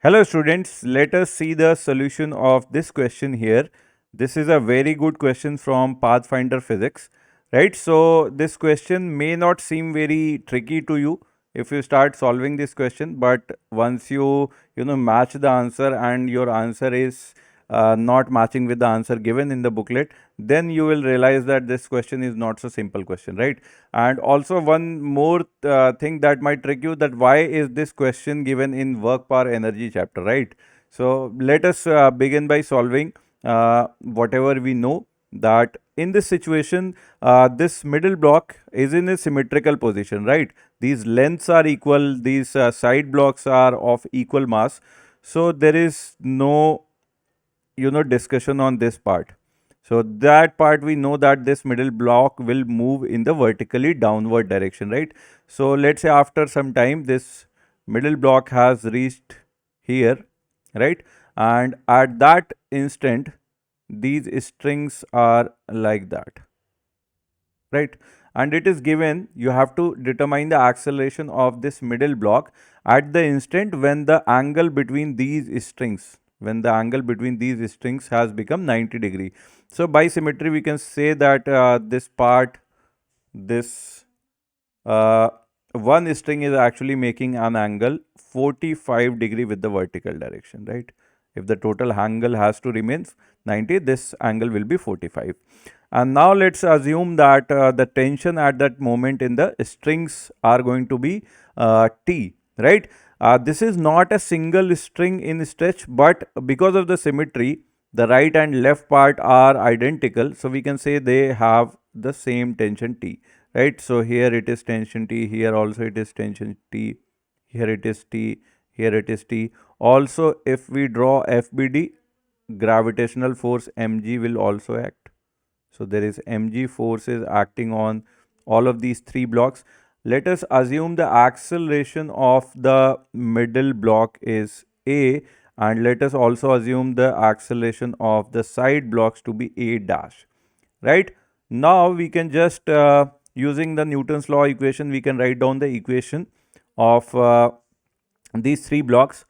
Hello students, let us see the solution of this question here. This is a very good question from Pathfinder Physics, right? So this question may not seem very tricky to you if you start solving this question, but once you match the answer and your answer is not matching with the answer given in the booklet, then you will realize that this question is not so simple question, right? And also one more thing that might trick you, that why is this question given in work power energy chapter, right? So let us begin by solving whatever we know, that in this situation this middle block is in a symmetrical position, right? These lengths are equal, these side blocks are of equal mass, so there is no discussion on this part. So that part we know that this middle block will move in the vertically downward direction, right? So let's say after some time this middle block has reached here, right? And at that instant these strings are like that, right? And it is given you have to determine the acceleration of this middle block at the instant when the angle between these strings has become 90 degree. So by symmetry we can say that this one string is actually making an angle 45 degree with the vertical direction, right? If the total angle has to remain 90, this angle will be 45. And now let's assume that the tension at that moment in the strings are going to be T, right? This is not a single string in stretch, but because of the symmetry, the right and left part are identical. So we can say they have the same tension T, right? So here it is tension T, here also it is tension T, here it is T, here it is T. Also, if we draw FBD, gravitational force mg will also act. So there is mg forces acting on all of these three blocks. Let us assume the acceleration of the middle block is a, and let us also assume the acceleration of the side blocks to be a dash, right? Now we can just using the Newton's law equation, we can write down the equation of these three blocks.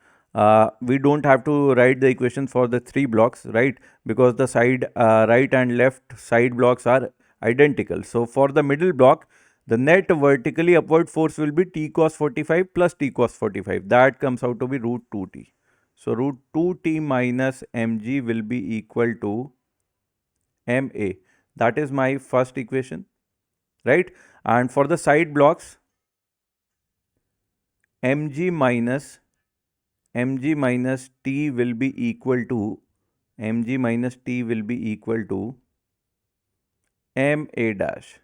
We don't have to write the equation for the three blocks, right? Because the side right and left side blocks are identical. So for the middle block, the net vertically upward force will be T cos 45 plus T cos 45. That comes out to be root 2T. So root 2T minus mg will be equal to ma. That is my first equation, right? And for the side blocks, mg minus t will be equal to ma dash,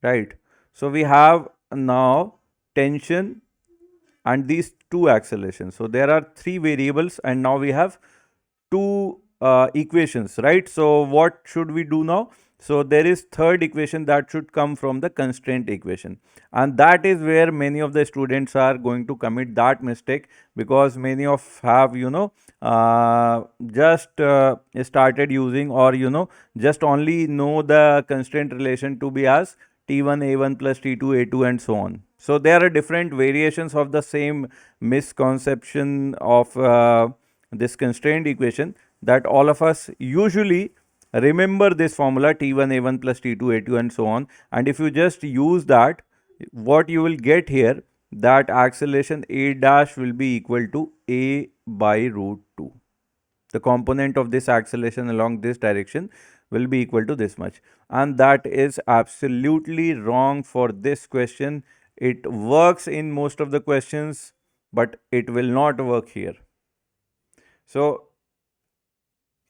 right? So we have now tension and these two accelerations. So there are three variables and now we have two equations, right? So what should we do now? So there is third equation that should come from the constraint equation, and that is where many of the students are going to commit that mistake, because many of have just started using, or just only know the constraint relation to be as T1 A1 plus T2 A2 and so on. So there are different variations of the same misconception of this constraint equation, that all of us usually remember this formula T1 A1 plus T2 A2 and so on, and if you just use that, what you will get here, that acceleration A dash will be equal to A by root 2. The component of this acceleration along this direction will be equal to this much, and that is absolutely wrong for this question. It works in most of the questions, but it will not work here. So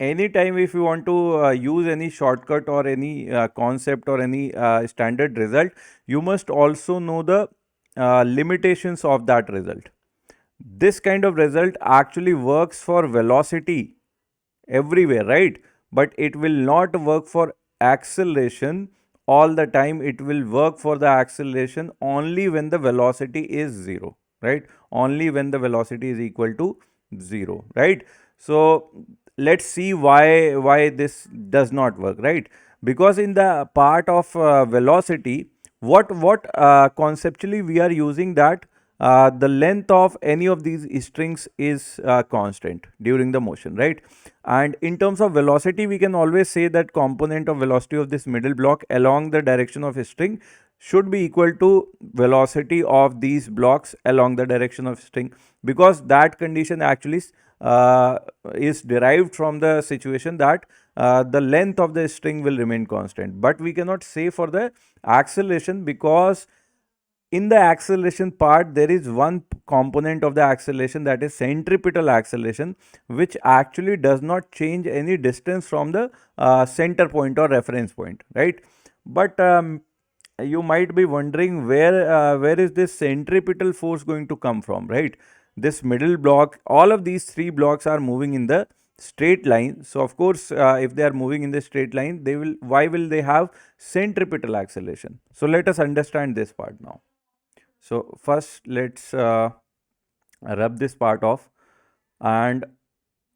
anytime if you want to use any shortcut or any concept or any standard result, you must also know the limitations of that result. This kind of result actually works for velocity everywhere, right? But it will not work for acceleration all the time. It will work for the acceleration only when the velocity is 0, right? Only when the velocity is equal to 0, right? So let's see why this does not work, right? Because in the part of velocity, what conceptually we are using, that the length of any of these strings is constant during the motion, right? And in terms of velocity, we can always say that component of velocity of this middle block along the direction of a string should be equal to velocity of these blocks along the direction of string, because that condition actually uh, is derived from the situation that the length of the string will remain constant. But we cannot say for the acceleration, because in the acceleration part there is one component of the acceleration, that is centripetal acceleration, which actually does not change any distance from the center point or reference point, right? But you might be wondering where is this centripetal force going to come from, right? This middle block, all of these three blocks are moving in the straight line. So of course, if they are moving in the straight line, they will, why will they have centripetal acceleration? So let us understand this part now. So first let's rub this part off, and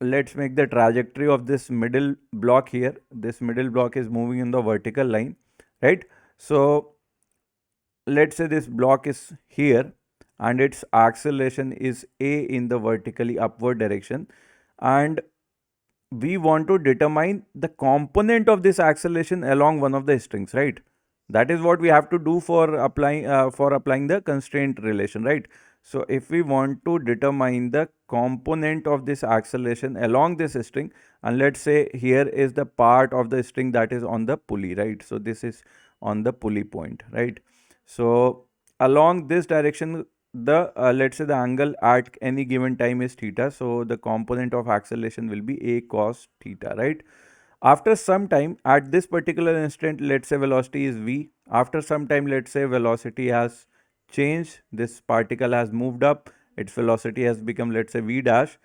let's make the trajectory of this middle block here. This middle block is moving in the vertical line, right? So let's say this block is here and its acceleration is a in the vertically upward direction, and we want to determine the component of this acceleration along one of the strings, right? That is what we have to do for applying the constraint relation, right? So if we want to determine the component of this acceleration along this string, and let's say here is the part of the string that is on the pulley, right? So this is on the pulley point, right? So along this direction, the let's say the angle at any given time is theta, so the component of acceleration will be a cos theta, right? After some time, at this particular instant, let's say velocity is v. After some time, let's say velocity has changed, this particle has moved up, its velocity has become, let's say, v dash,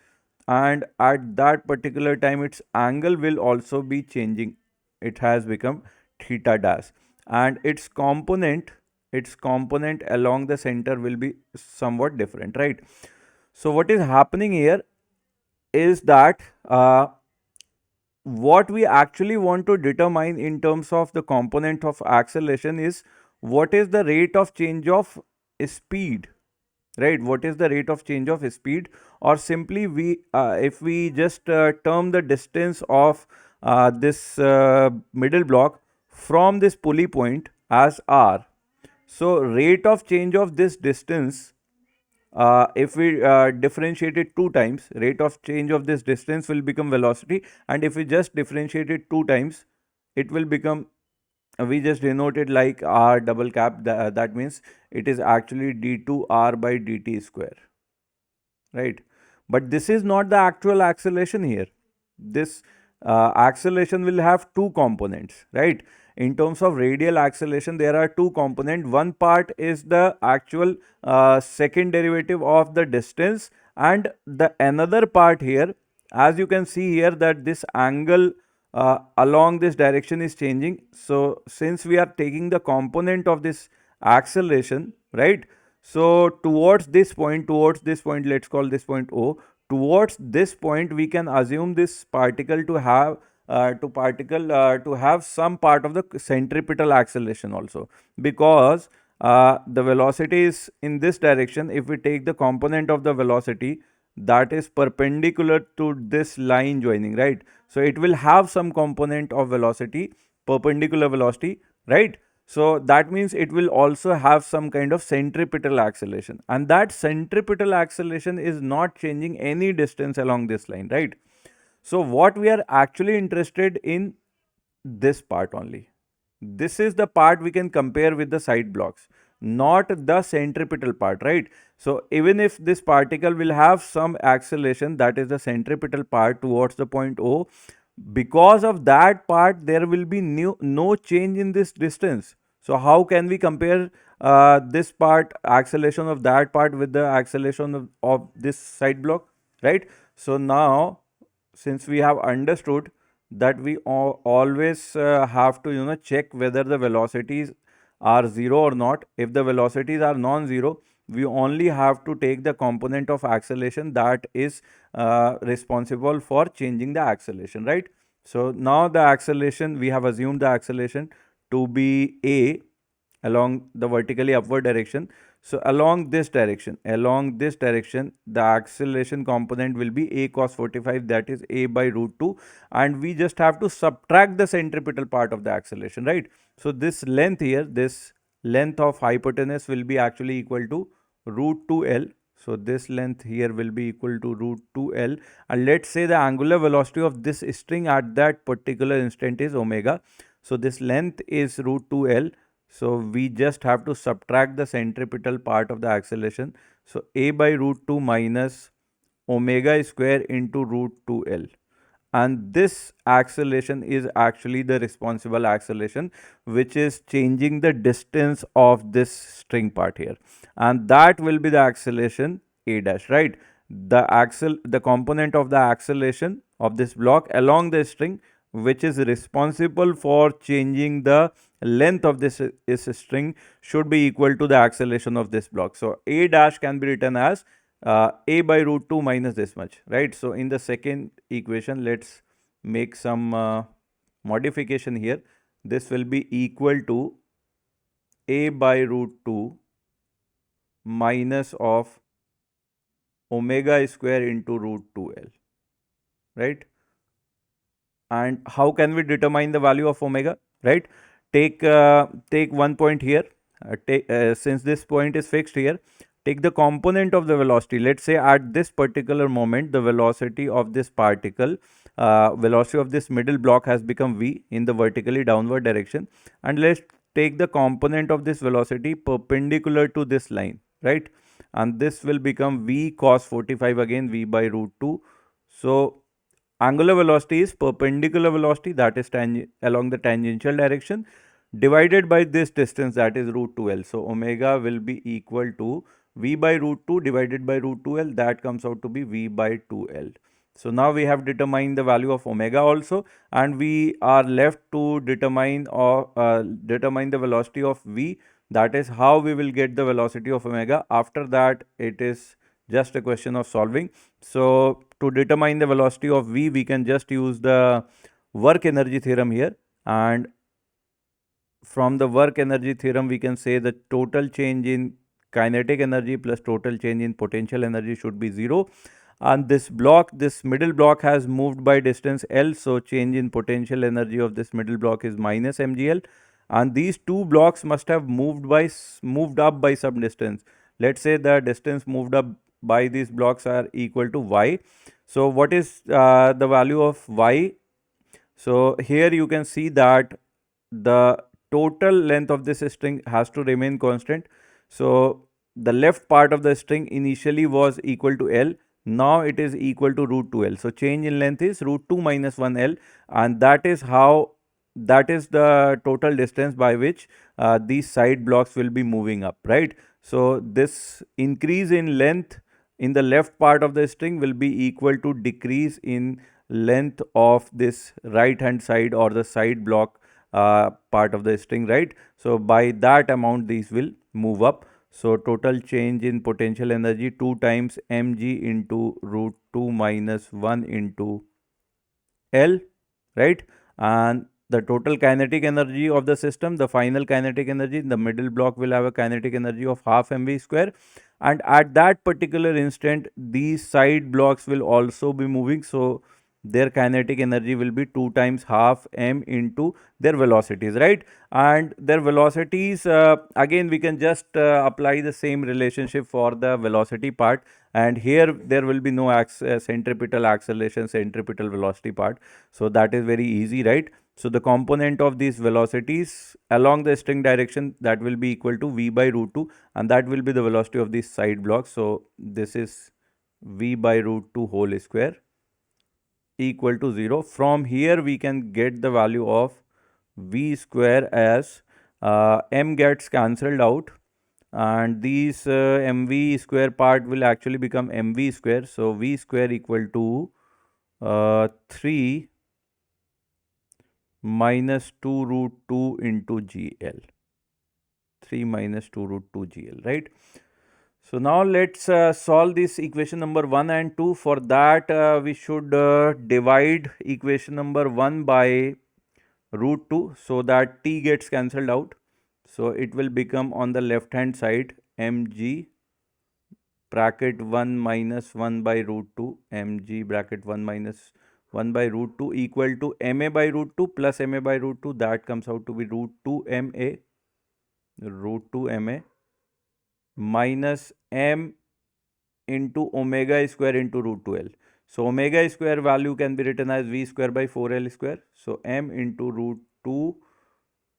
and at that particular time its angle will also be changing, it has become theta dash, and its component along the center will be somewhat different, right? So what is happening here is that what we actually want to determine in terms of the component of acceleration is what is the rate of change of speed, right? What is the rate of change of speed, or simply we if we just term the distance of this middle block from this pulley point as r. So rate of change of this distance, if we differentiate it two times, rate of change of this distance will become velocity, and if we just differentiate it two times, it will become, we just denote it like r double cap, that means it is actually d2 r by dt square, right? But this is not the actual acceleration here. This acceleration will have two components, right? In terms of radial acceleration, there are two components. One part is the actual second derivative of the distance, and the another part here, as you can see here, that this angle along this direction is changing. So since we are taking the component of this acceleration, right? So towards this point, let's call this point O. Towards this point, we can assume this particle to have to have some part of the centripetal acceleration also, because the velocity is in this direction. If we take the component of the velocity that is perpendicular to this line joining, right? So it will have some component of velocity, perpendicular velocity, right? So that means it will also have some kind of centripetal acceleration, and that centripetal acceleration is not changing any distance along this line, right? So what we are actually interested in, this part only. This is the part we can compare with the side blocks, not the centripetal part, right? So even if this particle will have some acceleration, that is the centripetal part towards the point O, because of that part there will be no change in this distance. So how can we compare this part, acceleration of that part, with the acceleration of this side block, right? So now, since we have understood that we always have to check whether the velocities are zero or not. If the velocities are non-zero, we only have to take the component of acceleration that is responsible for changing the acceleration, right? So now the acceleration, we have assumed the acceleration to be a along the vertically upward direction. So along this direction, the acceleration component will be a cos 45, that is a by root 2, and we just have to subtract the centripetal part of the acceleration, right? So this length here, this length of hypotenuse will be actually equal to root 2L. So this length here will be equal to root 2L, and let's say the angular velocity of this string at that particular instant is omega. So this length is root 2L. So we just have to subtract the centripetal part of the acceleration. So a by root 2 minus omega square into root 2L. And this acceleration is actually the responsible acceleration, which is changing the distance of this string part here. And that will be the acceleration a dash, right? The component of the acceleration of this block along the string, which is responsible for changing the length of this string, should be equal to the acceleration of this block. So a dash can be written as a by root 2 minus this much, right? So in the second equation, let's make some modification here. This will be equal to a by root 2 minus of omega square into root 2L, right? And how can we determine the value of omega, right? Take one point here. Since this point is fixed here, take the component of the velocity. Let's say at this particular moment, the velocity of this particle, velocity of this middle block has become v in the vertically downward direction, and let's take the component of this velocity perpendicular to this line, right? And this will become v cos 45, again v by root 2. So angular velocity is perpendicular velocity, that is along the tangential direction, divided by this distance, that is root 2L. So omega will be equal to v by root 2 divided by root 2L, that comes out to be v by 2L. So now we have determined the value of omega also, and we are left to determine the velocity of v. That is how we will get the velocity of omega. After that, it is just a question of solving. So to determine the velocity of v, we can just use the work energy theorem here, and from the work energy theorem we can say the total change in kinetic energy plus total change in potential energy should be 0. And this middle block has moved by distance L, so change in potential energy of this middle block is minus mgl, and these two blocks must have moved up by some distance. Let's say the distance moved up by these blocks are equal to y. So what is the value of y? So here you can see that the total length of this string has to remain constant. So the left part of the string initially was equal to L. Now it is equal to root 2L. So change in length is root 2 minus 1L, and that is the total distance by which these side blocks will be moving up, right? So this increase in length in the left part of the string will be equal to decrease in length of this right hand side or the side block part of the string, right? So by that amount these will move up. So total change in potential energy 2 times mg into root 2 minus 1 into L, right? And the total kinetic energy of the system, the final kinetic energy, the middle block will have a kinetic energy of half mv square, and at that particular instant these side blocks will also be moving, so their kinetic energy will be 2 times half m into their velocities, right? And their velocities, again we can just apply the same relationship for the velocity part, and here there will be no centripetal acceleration, centripetal velocity part, so that is very easy, right? So the component of these velocities along the string direction, that will be equal to v by root 2, and that will be the velocity of these side blocks. So this is v by root 2 whole square equal to 0. From here we can get the value of v square as m gets cancelled out, and these mv square part will actually become mv square. So v square equal to 3 minus 2 root 2 into GL. 3 minus 2 root 2 GL, right? So now let's solve this equation number 1 and 2. For that we should divide equation number 1 by root 2 so that t gets cancelled out. So it will become on the left hand side mg bracket 1 minus 1 by root 2 mg bracket 1 minus 1 by root 2 equal to ma by root 2 plus ma by root 2, that comes out to be root 2 ma minus m into omega square into root 2l. So omega square value can be written as v square by 4l square. So m into root 2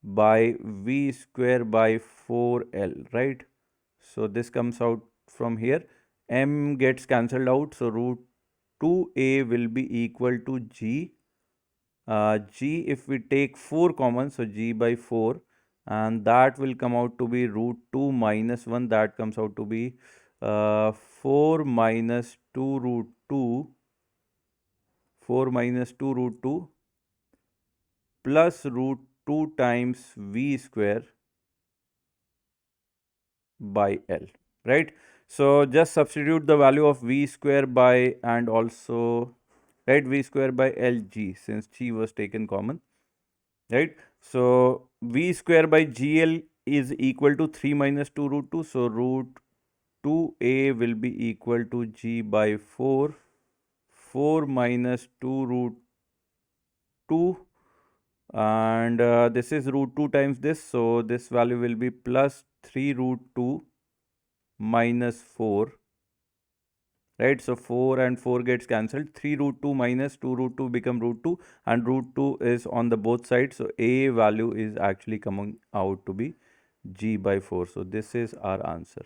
by v square by 4l, right? So this comes out from here. M gets cancelled out. So root 2a will be equal to g. G, if we take 4 common, so g by 4, and that will come out to be root 2 minus 1. That comes out to be 4 minus 2 root 2, 4 minus 2 root 2 plus root 2 times v square by L, right? So just substitute the value of v square by and also, right, v square by Lg, since g was taken common, right? So v square by gl is equal to 3 minus 2 root 2. So root 2a will be equal to g by 4, 4 minus 2 root 2, and this is root 2 times this, so this value will be plus 3 root 2 minus 4, right? So 4 and 4 gets cancelled. 3 root 2 minus 2 root 2 become root 2, and root 2 is on the both sides. So a value is actually coming out to be g by 4. So this is our answer.